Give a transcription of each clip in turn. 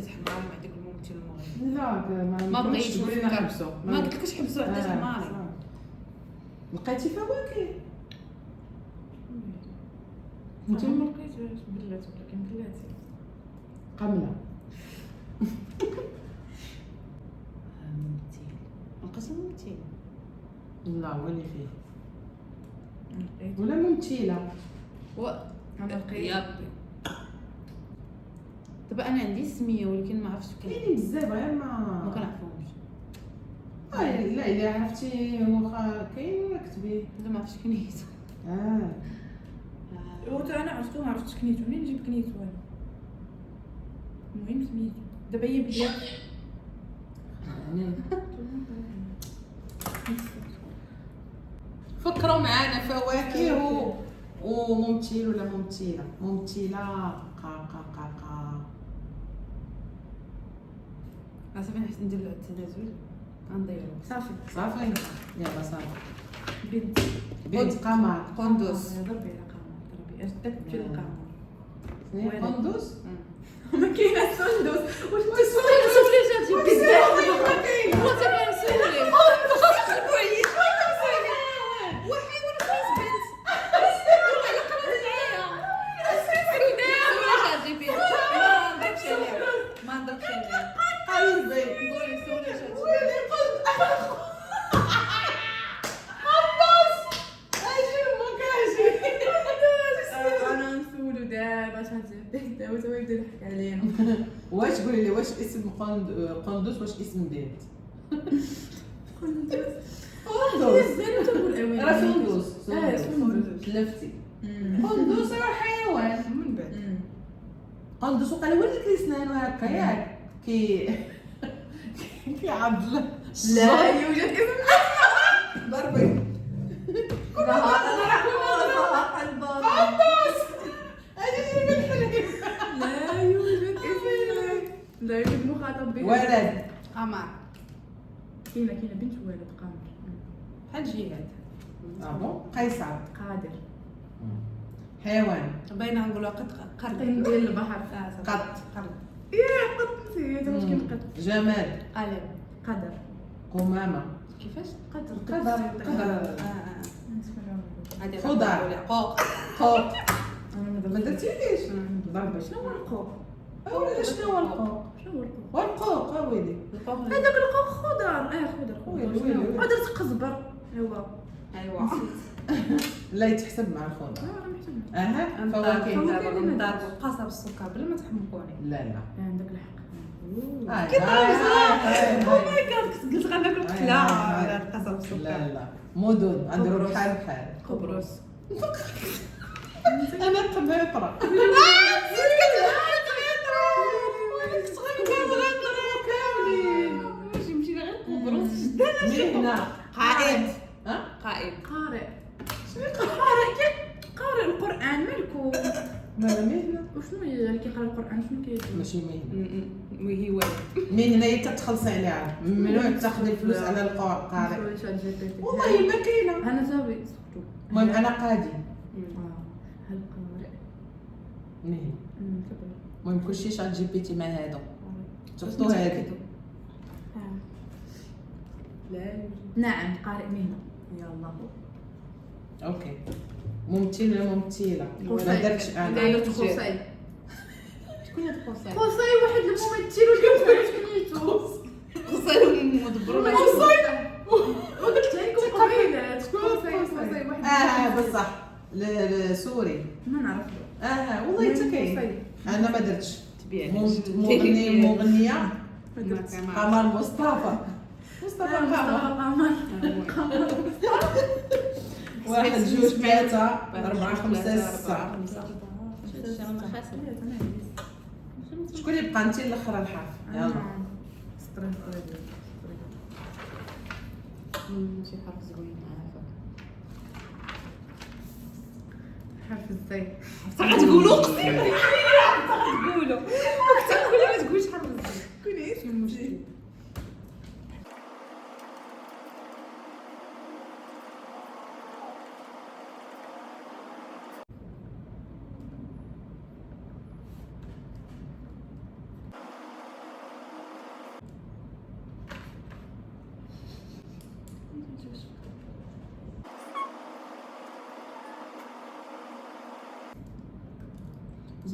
تحب عالم هذيك الممثل المغربي. لا ما بغيتش بغيتش نفكر. نحبسو. ما قلتلكش حبسوا علاش ماري. لقيتي فواكه انت ما لقيتش بلات ولكن بلاتي قمله ممثل القسم ممثل لا وين فيه لقيت ولا ممثله انا لقيت يا دابا انا عندي سميه ولكن ما عرفتش كاينين بزاف غير ما ما كنعرفهمش. لا الا عرفتي واخا كاين ولا كتبيه لا ما عرفتش كنيت. انا عرفتو ما عرفتش كنيتو منين نجيب كنيتو انا المهم سميتو دابا هي بلاد فكروا معانا فواكه وممثل ولا ممثله قا صافي نحس ندير التنازل غنديرو صافي يلا صافي بنت قمر قندوز. ضربي على قمر ضربي اش داك في القمر وين؟ قندوز ما كاينه سندوس واش سولي جاتي بزاف ما كاين هو تبع سولي ما ندركش عليها قلبي قولي سولي جاتي ويلي قلت انا نسولو دابا اش غتجي هو يبدا يضحك علينا واش قولي لي واش اسم قندوز واش اسم بنت قندوز راه سندوس تلفتي قندوز راه حيوان من بعد قندوز وقال ولد الاسنان هكا ياك كيعضل لا يوجد اسم ضربي لا يوجد اسم لا يوجد مخاطب به ولد قمر كاينه بنت ولد قمر بحال جهاد بون قيصر قادر حيوان باينه نقولوا قرد ديال البحر قط قرد يا قط نسيت واش كاين قط جماد قلم قدر قمامه كيفاش قدر هذه خضر. قوق قوق ما درتيليش ضربه شنو هو القوق اولا شنو هو القوق والقوق ويلي القوق هذاك القوق خضر خضر درت قزبر ايوا لا يتحسب مع الخضر اها فواكه فواكه دابا نضرب القصب بالسكر بلا ما تحمقوني لا عندك الحق كي او ماي جاد كنت قلت غناكل قتله على القصب بالسكر لا مدن نديرو بحال قبرص انا قنيطره واش يمشي غير قبرص مهنه قائد ها قائد قارئ شنو قارئ القران مالكو مالا مهنه وشنو هي اللي كيقرا القران شنو كيدير ماشي مهنه وهي والد مهنه هي كتخلصي عليها ممنوع تاخذي الفلوس على القارئ والله ما كاينه انا صافي المهم انا قاضي هل قارئ مهنه المهم كلشي شات جي بي تي مع هذا شفتوا هذه لا نعم قارئ مهنه يلا اوكي ممثل ولا ممثله ما درتش انا درت قصي شكون هاد قصي قصي واحد الممثل ولا سميتو قصي مدبر قلت لكم قبيله قصي واحد بصح سوري ما نعرفو والله حتى كاين انا ما درتش مغنيه قمر مصطفى قمر واحد جوج ثلاثة أربعة خمسة ستة شكون اللي بقى انت الاخر الحرف يلا شي حرف زوين حرف الزي غتقولوا قسم بالله غتقولوا كنت نقول ما تقولش حرف الزين كوني ايش المشكل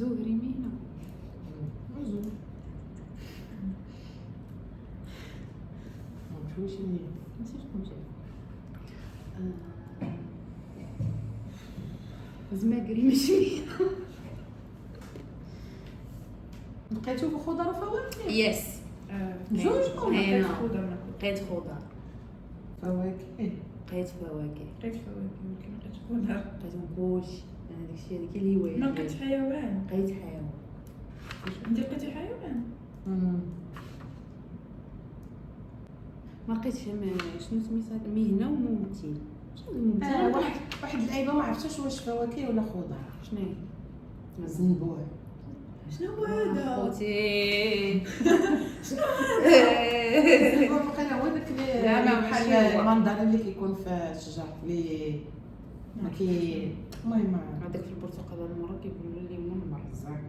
زهري مهنه مزون مشوش لي نسيت شكون جاي زماكري ماشي لقيتو خضر وفواكه يس زوج انا خضر لقيت خضر فواكه لقيت فواكه لقيت فواكه ولكن لقيت خضر لقيتهم كلشي انا داكشي هذيك اللي هوايه ما لقيتش حيوان لقيت حيوان انت لقيتي حيوان ما لقيتش شنو سميتها مهنه وممثل شنو الممثل واحد اللعيبه ما عرفتش واش فواكه ولا خضر شنو هي الزنبوع شنو هو هذا خوتي الزنبوع بقى هو داك لا، ما بحال ماشي هو. المنظر اللي كيكون في الشجر اللي ما كي المهم هذاك في البرتقال المره كيقولوا الليمون مرزق زاك.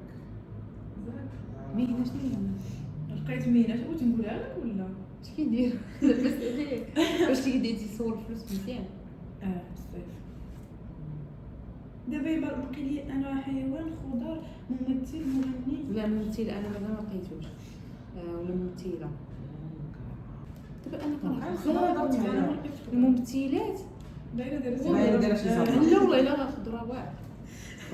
مهنه شنو هي لقيت مينا شنو بغيتي نقولها لك ولا اش كيدير لاباس عليه واش تيدي تصور فلوس مزيان بالصيف دابا باقي لي انا حيوان خضر ممثل مغني لا ممثل انا مازال ما لقيتوش ولا ممثله دابا انا كنعرف انا الممثلات دايره دايره شي زهر لا والله لا خضروات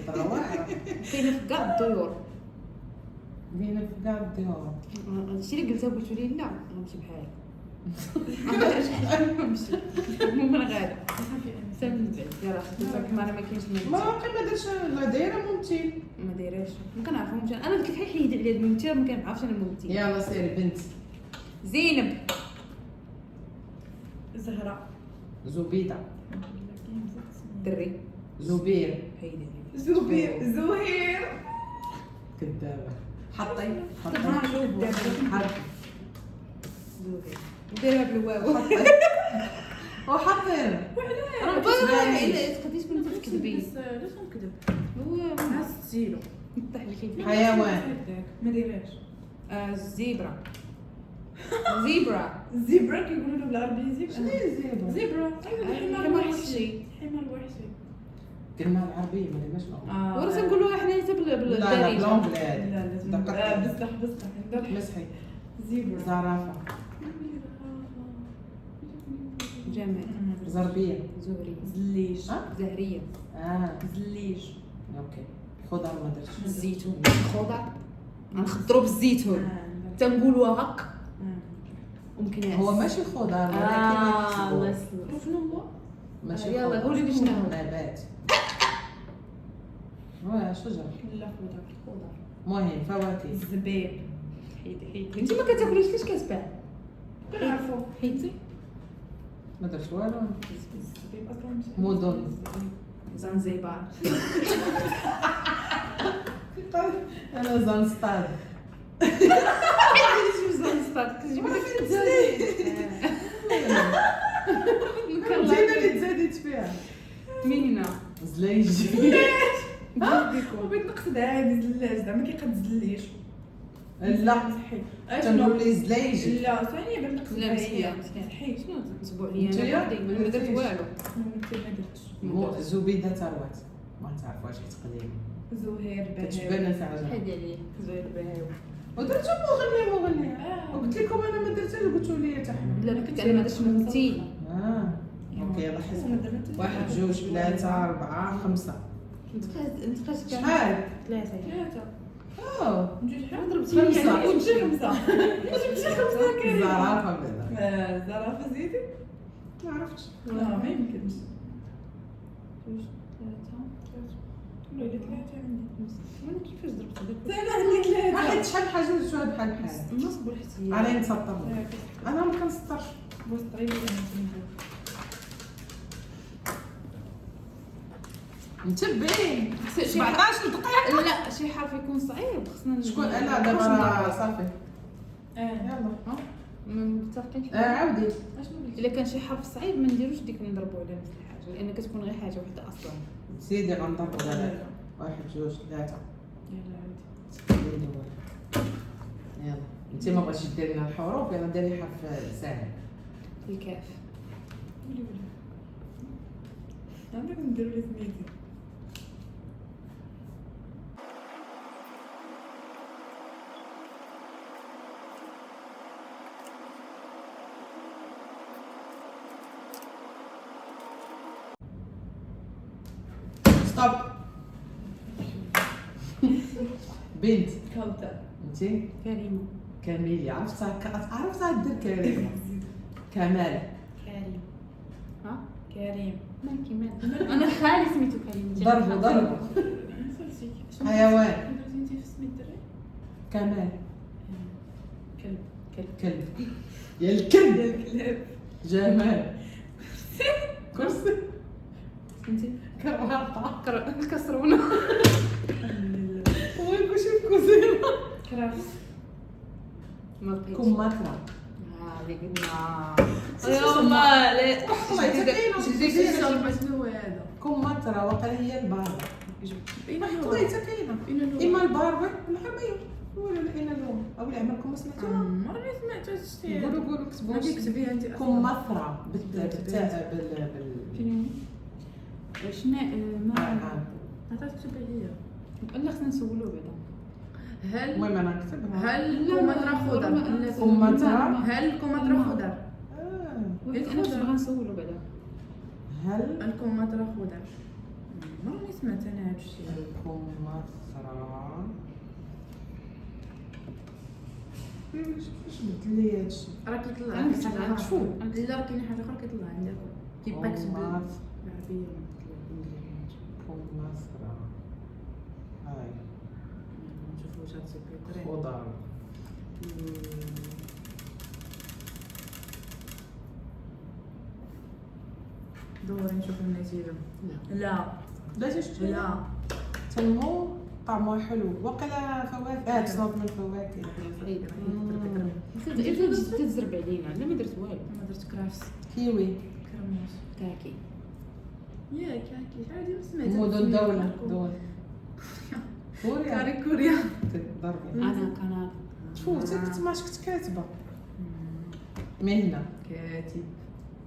خضره واعره كاينه في كاع الطيور بين في كاع الديور هادشي اللي قلتها قلت لي لا غنمشي بحالي نمشي المهم انا غادا سامي من بعيد يلاه خديتك ما انا ما كاينش ما باقي ما درتش لا دايره ممثل ما دايراش ما كنعرفهمش انا قلت لك حيد على الممثل ما كنعرفش انا الممثل يلا سيري بنت زينب زهره زبيده دري زبير هيدي زهير كذابه حطي حرف زوهير وديرها بالواو وحطي راه باغي تقدري تكوني تكذبي علاش نكذب هو ستيلو طيح لك حيوان ما دايرهاش الزيبرا زيبرا الزبرة كيقولوا له بالعربية زبرة شنو هي الزبرة؟ زبرة حمار حمار وحشي. وحشي حمار وحشي كلمة العربية ما دايماش وراه تنقولوها حنايا حتى لا لا بالدارجه بلونجلي لا هذه لازم دقيقة. بصح مسحي زبرة زرافة جمال زربية زهريه زليج زهريه زليج اوكي خضر ما درتش الزيتون خضر غنخضروا بالزيتون تنقولوها هك ومكناس هو ماشي خضر الله ولكن يسلمك شنو هو؟ ماشي يلا خضر. قولي لي شنو هو. نبات واه شجر لا خضر خضر مهم فواكه الزبيب حيدي انت ما كتاكليش ليش كتباع كنعرفو حيدي ما درت والو الزبيب اصلا مدن زنزبار انا زنسطاد شو زنزبار كتجيب لك زينة اللي تزادت فيها مينا زليج وبغيت نقصد عادي زلاج زعما كيقد زليج لا صحي تنقول لي زليج لا ثاني بغيت نقصد لا مسكين صحي شنو تسبوا عليا نتايا؟ انا وحدي ما درت والو ما درتش زبيدة ثروت ما تعرفوهاش كتقديم زهير كتبان في عجل حيدي عليا زوير بهاو ودرتو مغنية وقلت لكم انا ما درتهاش قلتوا لي حتى حنا لا كنت انا ما درتش ممثل اوكي يلا حسب 1 2 3 4 5 نتقاش شحال؟ 3 نجي شحال ضربتي خمسة خمسة. نمشي خمسة نمشي خمسة كريم زرافة بعدا زرافة زيدي ما عرفتش ما يمكنش جوج 3 ولا ثلاثة عندي وانا كيفاش ضربت هذاك انا عندي ثلاثة واحد شحال حاجة وشوها بحال بحال نصبوا حتى علي نسطر انا ما كنسطرش بس طيب متبعين 17 دقيقة لا شي حرف يكون صعيب خصنا شكون انا دابا صافي يلا يلا ما متفقينش عاودي اشنو قلتي الا كان شي حرف صعيب ما نديروش ديك نضربوا على نفس الحاجه لان كتكون غير حاجه وحده اصلا سيدي غنضربو دابا 1 2 3 يلا يلا انت ما بغيتيش ديري لنا الحروف يلا ديري حرف ساهل الكاف قولي عندك نديرو لي سميتي ستوب. بنت. كوثر. انتي كريمة. كميليا. عرفتها دير كريمة. كمال. كريم. ها؟ كريم. ما كمال. أنا خالي سميتو كريم. ضربوا. حيوان. انتي في سميت الدري؟ كمال. كلب. يا الكلب. الكلاب. جمال. كرسي. انتي كرافة. الكسرونة. وين كلشي في كوزينة. كراف. كمثرى. اللي قلنا يلا لا والله كاينة شنو هذا كمثرى وقال هي الباربة. والله حتى كاينة إما اما الباربة والعربية ولا الانا لون او عمركم ما سمعتوها. مرة سمعت هاد الشيء. قولوا كتبوا هادي كتبيها انت كمثرى بالتاء فين شنو ما نعم. تكتب عليا الا خصنا نسولو بعدا. هل المهم انا نكتبها. هل كمثرى خضر؟ كمثرى. هل كمثرى خضر؟ انا باش بغا نسولو بعدا. هل الكمثرى خضر؟ مرة سمعت انا هاد الشيء. الكمثرى واش بدل لي هادشي. راه كيطلع أنا كنت عارف شو. لا راه كاين حاجه اخرى كيطلع عندك كيبقى كتب كمثرى. بالعربيه. كمثرى هاي نشوفوا واش غتسوبي خضر. دوري نشوف النتيجه. لا لا شفتي لا تنمو طعمها حلو وقلا فواكه. تصنف من الفواكه. انت تزرب علينا انا ما درت والو. ما درت كرافس. كيوي. كرموس. كاكي يا كاكي عادي ما سمعت. مدن دول كوريا. كاري كوريا. ضربي. انا كندا. شوف حتى كنت ماش كنت كاتبه مهنه. كاتب.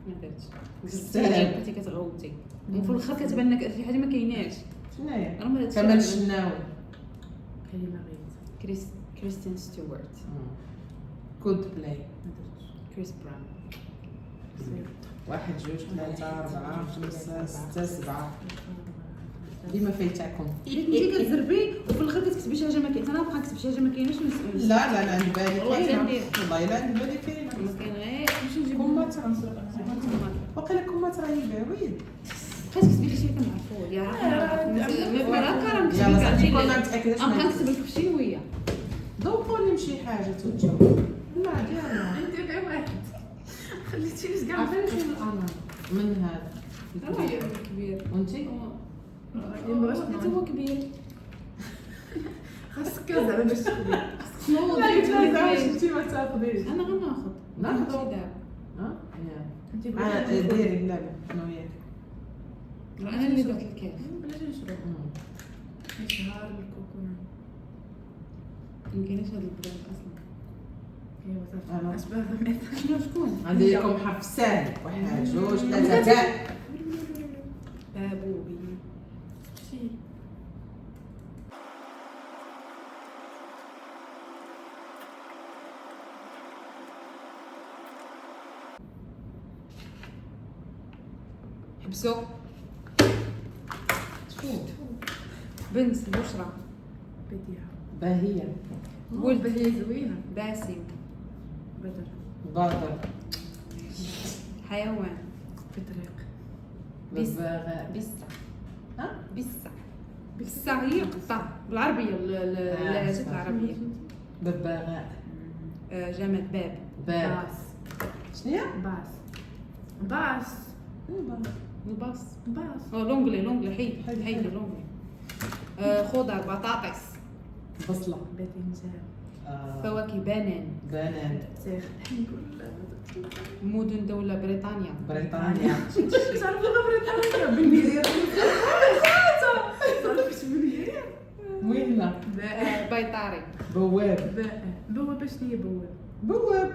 ما درتش. تستاهل. كنتي كتغوتي وفي الاخر كتبان لك شي حاجه ما كايناش. شناهي انا ما درتش. كمال الشناوي. كلمه غير كريستين ستيوارت. كود بلاي. ما درتش. كريس براون. 1 2 3 4 5 6 7 ديما فايتاكم. انت كتزربي وفي الاخر كتكتبي شي حاجه ما كاينش. انا نبقى نكتب شي حاجه ما كايناش ونسال. لا عندي بالي والله كاينه. كندير. والله الا عندي بالي كاينه. ما كاين غير نمشي نجيب كمثرى. وقيلا كمثرى هي بعيد. بقيت كتبي لي شي كنعرفو يا ما بلا كرم يلا صافي كنا متاكداش غنبقى نكتب لك في شويه. ذوقوني بشي حاجه تنتو. لا ديالنا انت غير واحد خليتيني كاع عارفين فين الانا من هذا الكبير. كبير وانتي حتى هو كبير. خاصك زعما باش تخدم. شنو لا قلت لها زعما شفتي ما تاخذيش. انا غناخذ ناخذ. دابا. ها انت ديري اللعبه انا وياك. انا اللي درت الكيك. بلاش نشرب شهر بالكوكونا. ما كاينش هذا البلان اصلا. ايوا أنا. صافي اشباه مثلا. شنو شكون عندي لكم حرف سهل. 1 2 3 باء. بابوبي شي حبسوا. شوف بنت بشرى. بديعة. باهيه. ولد هي زوينة. باسم. بدر. باطل. حيوان. بطريق. ببغاء. بسة. ها بسة. بسة هي قطة بالعربية اللهجة العربية. ببغاء. جماد باب. باب. باس. شنو هي؟ باس. باس. الباص. باس. لونجلي حيد لونجلي. خضر بطاطس. بصله. باذنجان. فواكه بنان. بنان. سيخ. مدن دولة بريطانيا. بريطانيا. تعرف لغة بريطانية بالميرير. تعرف بالميرير. مهنه. بيطاري. بواب. بواب شنو هي بواب؟ بواب.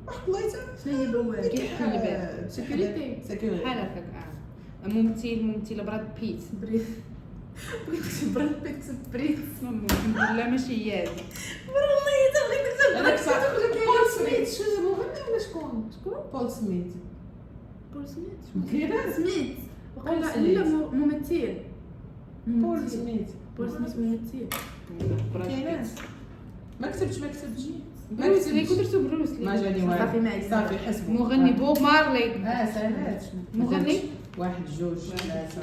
خليتها. شنو هي بواب؟ كيحل الباب. سيكوريتي. سيكوريتي. بحال هكاك. ممثل براد بيت. بريد. بغيت نكتب براد بيت بريد. لا ماشي هي هذه. والله الا بغيت نكتب انا كتبت بول سميث. شو مغني ولا شكون؟ بول سميث. بول سميث. كاينه سميث. بول وقال سميث. لا ممثل. بول سميت بول سميت ميتي كاينات ما كتبتش ما بروس اللي كتبتش كنت بروس ما جاني والو صافي ما صافي حسبوا مغني بوب مارلي سالات مغني 1 2 3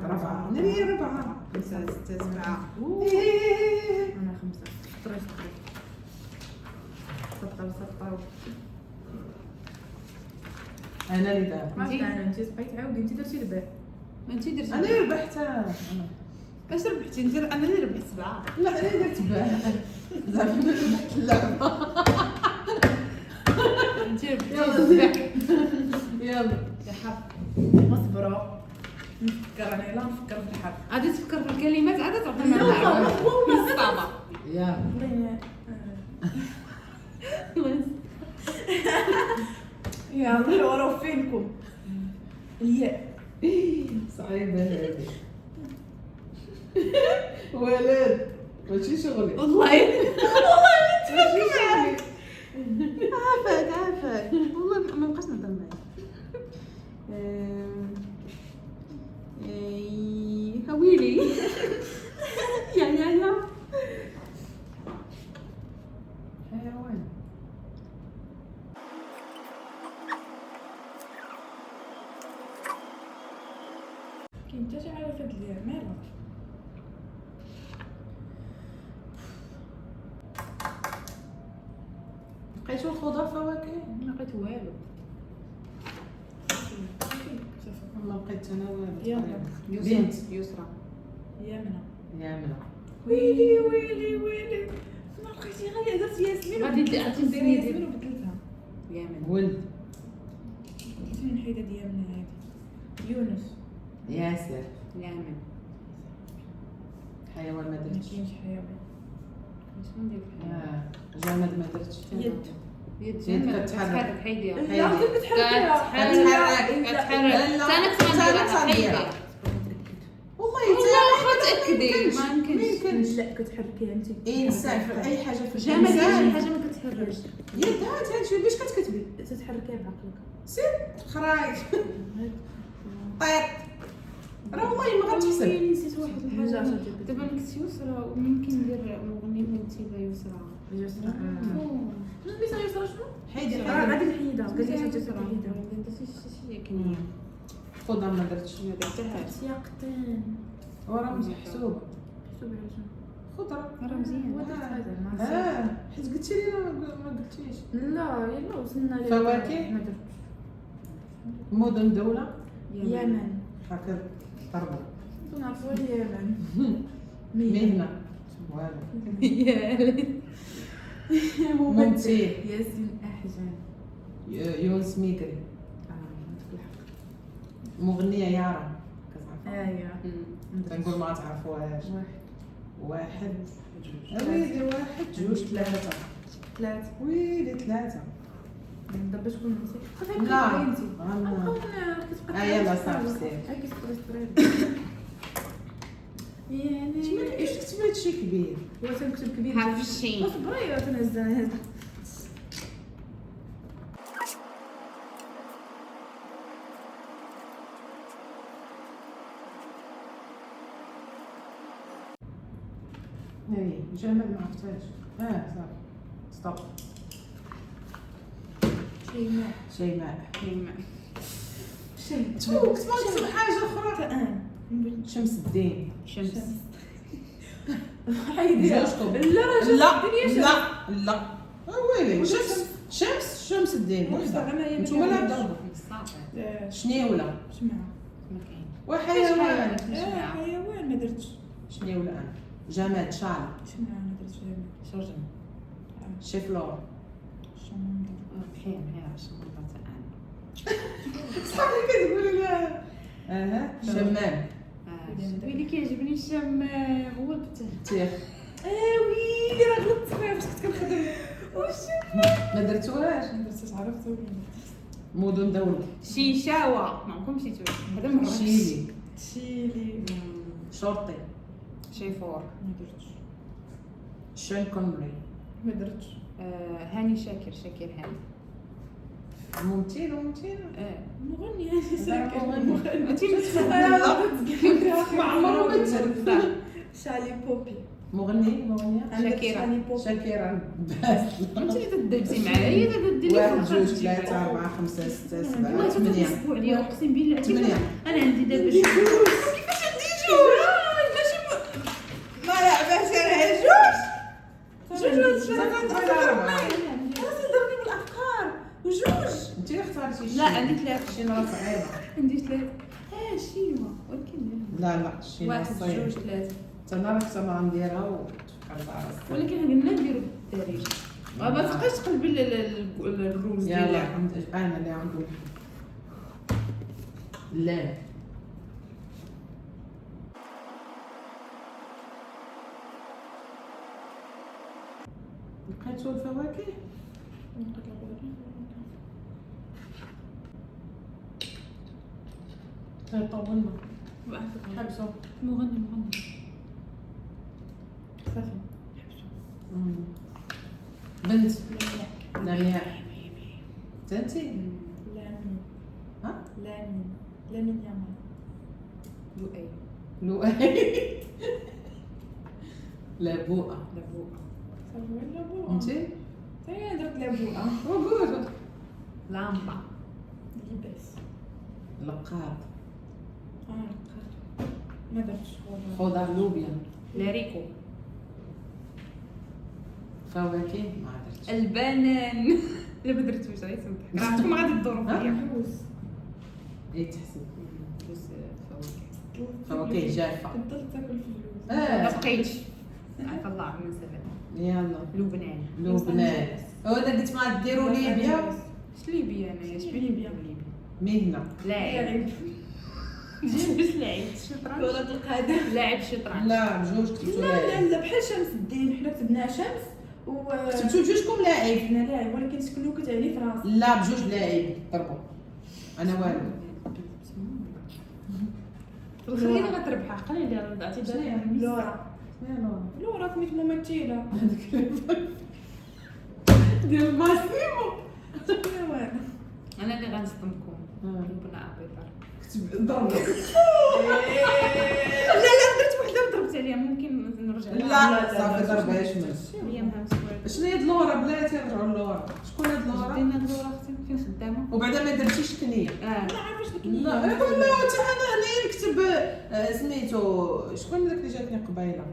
4 نري 4 5 6 7 انا 5 طريق سطر انا اللي دابا ما انا انت بقيت عاودي انت درتي الباء ما انت درتي انا اللي ربحت اش ربحتي انت انا اللي ربحت 7 لا انا درت باه زعما انا ربحت اللعبه انت ربحتي يلا يلا يا حق مصبره نفكر انا لا نفكر في الحرب غادي تفكر في الكلمات عاد تعطينا الصعبه يا يا الله ورا فينكم الياء صعيبه هذه ولد ماشي شغلي والله ماشي شغلي عافاك والله ما بقاش نهضر معاك هويلي يا حيوان كاين حتى شي حاجه في هاد الياء مالها لقيتو الخضر فواكه ما لقيت والو ما لقيت انا والو يلا بنت يسرى يمنى يامنه ويلي ما لقيتي غير درت ياسمين غادي ندير ياسمين وبدلتها يمنى ولد فين نحيد هاد يمنى هادي يونس ياسر يمن حيوان ما ما درتش كاينش حيوان شنو ندير جماد ما درتش يد يد كتحرك حيديها لا كتحرك انا حيديها والله متاكدين ما يمكنش لا كتحركيها انت انسان في اي حاجه في جماد شي الانسان حاجه ما كتحركش يد هات شوف باش كتكتبي تتحركيها بعقلك سير خراج طيط راه والله ما غتحسب ويلي نسيت واحد الحاجه دابا انا كنت يسرى وممكن ندير مغني بنتي يسرى يسرى شنو سميتها يسرى شنو حيدي غادي نحيدها قلت لي قلت حاجه لي تحيدها شي كنيه خضر ما درتش ما درتهاش سياقتين وراه محسوبه شوف على شنو خضره راه مزيان هو درت هذا حيت قلتي لي ما قلتيش لا يلا وصلنا فواكه؟ ما درتش مدن دوله يمن هكا ضربه نعرفوا اليمن مهنه والو ممثل ممثل ياسين احجان يونس ميكري مغنيه يارا كتعرفها اييه كنقول ما تعرفوهاش واحد واحد ويلي واحد جوج ثلاثة ثلاثة ويلي ثلاثة دابا شكون نسيت لا انت يلا صافي سير يعني ايش كتبت هادشي كبير هو تنكتب كبير هافشي اصبري تنهز هذا اي جمال ما عرفتهاش صافي ستوب شيماء شيماء شيماء كنت ما نكتب حاجة أخرى شمس الدين شمس حيديها جوجكم لا راه لا لا ويلي شمس الدين وحده نتوما لا تضربوا شنيوله شمعة وحيوان حيوان ما درتش شنيوله انا جماد شعر شمعة ما درتش شرجم شيفلور بحير عشان نضغط صافي كتقولي لها شمام ويلي كيعجبني الشمام هو البتاه تيخ ويلي راه غلطت فيها فاش كنت كنخدم ما درتوهاش ما درتش عرفت مدن دولة شيشاوة ما عمركم مشيتو هذا مرة شيلي تشيلي شرطي شيفور ما درتش شون كونري ما درتش هاني شاكر هاني ممثل وممثله مغني هذه ساكت مغني. انتي ما عمره ما تشرف. شالي بوبي مغنيه شاكيرا شاكيرا بس انتي تدبزي معايا هي تديري واحد جوج ثلاثة أربعة خمسة ستة سبعة ثمانية اسبوع اليوم اقسم بالله 8 انا عندي دابا كيفاش عندي جوج ما لعباش انا جوج تضربني بالافكار وجوج انت اللي اختارتي لا عندي ثلاثة شي نهار صعيبة عندي ثلاثة شيما ولكن لا شي نهار واحد صعيبة جوج ثلاثة انا راه كنت ما نديرها وتفكرت على راسي ولكن قلنا نديرو بالدارجة ما تبقاش تقلبي الرولز يلا ديالها انا اللي نقول لا لقيتو الفواكه طولنا حبسوا مغني صافي بنت لمياء تنتي لامين ها لامين يامال لؤي لؤي لبوءة لبوءة صافي لبوءة انتي هي درت لبوءة وقول لامبا لباس لقاط ما درتش خضر لوبيا لاريكو فواكه ما درتش البنان لا ما درتوش غير سمك عرفتكم غادي تدوروا فيا ايه تحسب فلوس فواكه فواكه جافة تفضل تاكل في الفلوس اه ما بقيتش عارف الله من سبب يلا لبنان لبنان هذا قلت ما ديروا ليبيا اش ليبيا انايا اش ليبيا مهنة لاعب باش لاعب شطرنج كرة القدم لاعب شطرنج لا بجوج كتبتو لاعب لا بحال شمس الدين حنا كتبناها شمس و كتبتو بجوجكم لاعب انا لاعب ولكن شكون كتعني في راسي لا بجوج لاعب ضربوا انا والو خلينا غتربحها قليل عطيتي لورا لورا سميت ممثله ديال ماسيمو انا اللي غنصدمكم بنا ابيضر كتب ضرب لا درت وحده وضربت عليها ممكن نرجع لا صافي ضربها شمل هي مهمه شنو هي لورا بلاتي نرجعوا لورا شكون هاد لورا دينا لورا اختي فين خدامه وبعدا ما درتيش كنيه ما عارفاش ديك لا لا حتى انا هنايا نكتب سميتو شكون داك اللي جاتني قبيله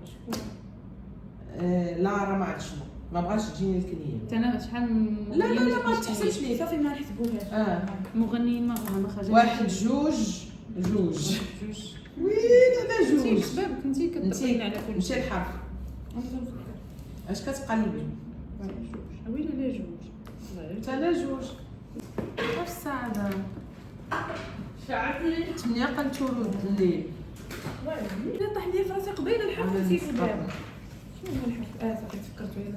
لا راه ما عرفتش شنو ما بغاش تجيني الكنيه انا شحال لا ما تحسبش لي صافي ما نحسبوهاش مغنيين ما خرجت واحد جوج جوج وين انا انتي جوج شباب كنتي كتطبقين على كل مشي الحرف اش كتقلبي وين لا جوج حتى انا جوج واش الساعه شعرتي 8 قلتو الليل الا طاح لي في راسي قبيله الحرف نسيت دابا شنو هو الحرف صافي تفكرت وهي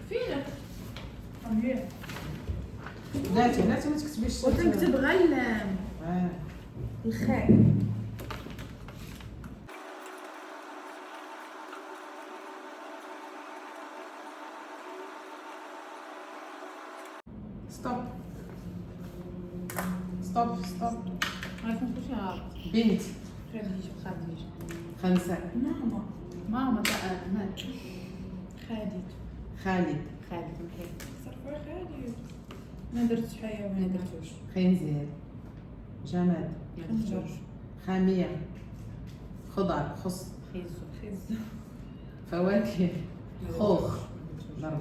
فينك لا ما تكتبيش وتنكتب غير اللام الخاء ستوب عارفه كلشي عارف بنت خديجه خنسة ماما تاع مات خالد محيط صرفوا خالد ما درتش حيوان ما درتوش خنزير جماد ما درتوش خامية خضر خص خز فواكه خوخ ضربي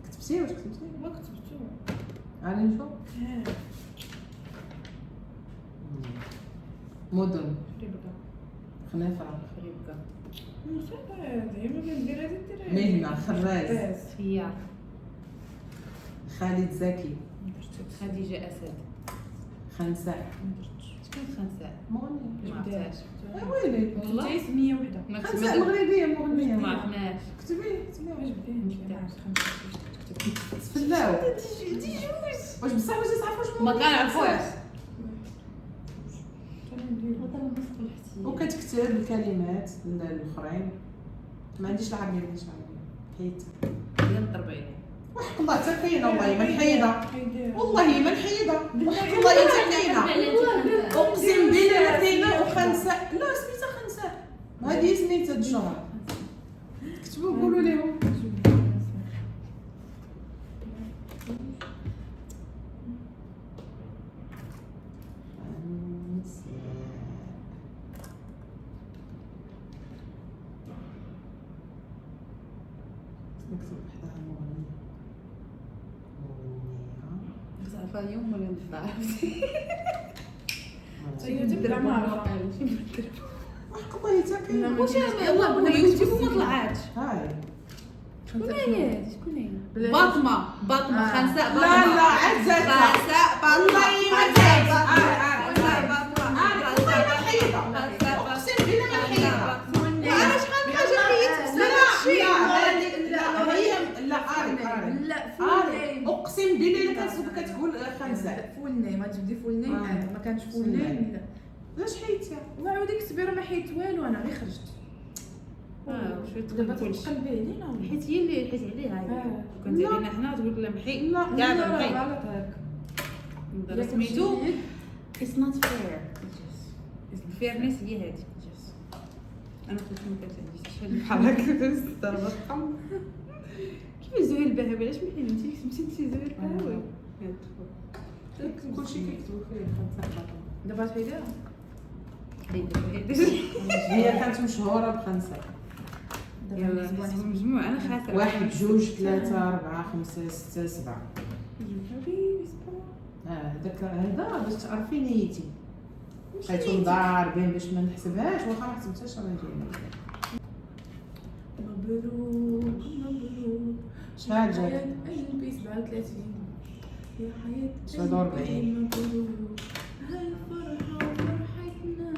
كتبتي واش كتبتي ما كتبتو عالي نشوف مدن خنافرة مهنة خراز خيار خالد زكي خديجة أسد خنساء شكون خنساء؟ مغنية ما عرفتهاش ويلي والله اسمية وحدة خنساء مغربية مغنية ما عرفناش كتبي واش بدينا تفلاو واش بصح واش تعرفوا واش ما كنعرفوش وكتكتب الكلمات الاخرين ما عنديش العربيه حيت هي نضرب عليها وحق الله حتى كاينه والله ما نحيدها، والله ما نحيدها، وحق الله حتى كاينه، اقسم بالله كاينه. وخنساء لا سميتها خنساء، هذه سميتها الشهر. كتبوا قولوا لهم. نكتب وحدها مغنية. تعرفها اليوم ولا نعرف؟ مغنية. وحق الله حتى كاينه. واش والله يوتيوب ما طلعاتش. هاي شكون هي؟ باطمة خنساء باطمة. لا لا عاد زادتها. خنساء باطمة. والله ما زادت. اقسم بالله ما نحيدها. انا شحال من حاجة حيدت. لا اقسم بالله الا كانت كتقول خنساء. فول نيم ما تبدي فول نيم ما كانش فول نيم. لا علاش حيدتيها؟ وعاودي كتبي راه ما حيت والو انا غير خرجت. دابا تقلبي علينا حيت هي اللي حيت عليها هي كنت علينا حنا تقول لا محي لا كاع لا محي غلط هاك سميتو اتس نوت فير الفيرنس هي هذه انا كنت ما كنت عندي شحال بحال هكا ضربت كيف زهير البهوي علاش محي انتي سميتي زهير البهوي كلشي كيكتبوا فيه خنساء. دابا تحيديها هي كانت مشهوره بخنساء. يلا مجموع انا خاسره 1 2 3 4 5 6 7. هذا باش تعرفي نيتي. بقيتو مضاربين باش ما نحسبهاش، واخا ما حسبتهاش راه جايه. مبروك شحال جات؟ قلبي 37 يا حياة شحال 40. مبروك هالفرحة فرحتنا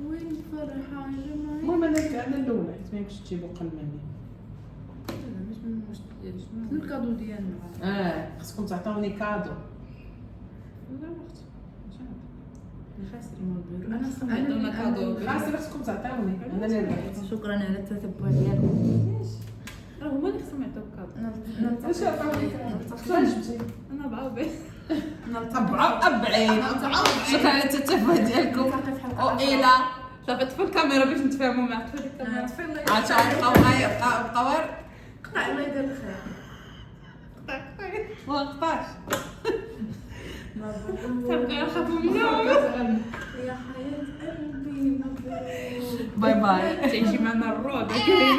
والفرحة جمعتنا. المهم انا الاولى حيت ما يمكنش تجيبو قل مني. مش من المشكل شنو الكادو ديالنا. خصكم تعطوني كادو. لا اختي انا خاصة خصكم تعطوني انا اللي ربحت. شكرا على التتبع ديالكم. راه هما اللي خصهم يعطيوك كادو واش عطاوني؟ شكون جبتي؟ انا بعوبي أبعين. شكرا على التتبع ديالكم. والى صافي طفي الكاميرا باش نتفاهموا معاك طفي الكاميرا عاد بقاو غير قطع الله يدير الخير. ما نقطعش مبروك تبقى نخافوا منهم يا حياة قلبي مبروك. باي باي. تعيشي معنا الرعب كريم